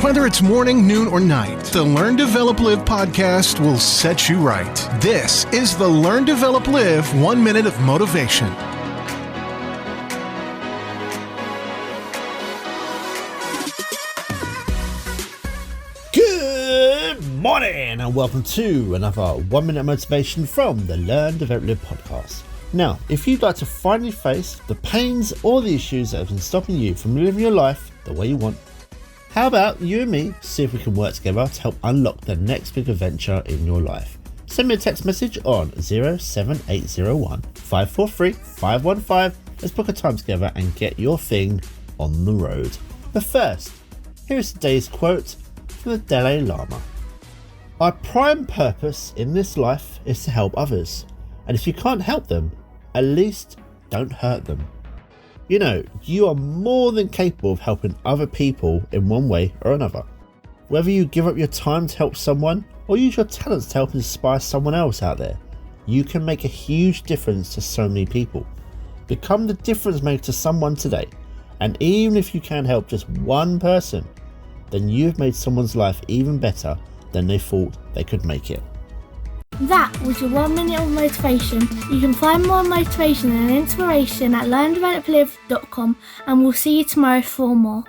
Whether it's morning, noon, or night, the Learn, Develop, Live podcast will set you right. This is the Learn, Develop, Live 1 Minute of Motivation. Good morning and welcome to another 1 Minute Motivation from the Learn, Develop, Live podcast. Now, if you'd like to finally face the pains or the issues that have been stopping you from living your life the way you want, how about you and me see if we can work together to help unlock the next big adventure in your life? Send me a text message on 07801 543 515. Let's book a time together and get your thing on the road. But first, here is today's quote from the Dalai Lama. Our prime purpose in this life is to help others. And if you can't help them, at least don't hurt them. You know, you are more than capable of helping other people in one way or another. Whether you give up your time to help someone or use your talents to help inspire someone else out there, you can make a huge difference to so many people. Become the difference maker to someone today. And even if you can help just one person, then you've made someone's life even better than they thought they could make it. That was your 1 minute of motivation. You can find more motivation and inspiration at learndeveloplive.com, and we'll see you tomorrow for more.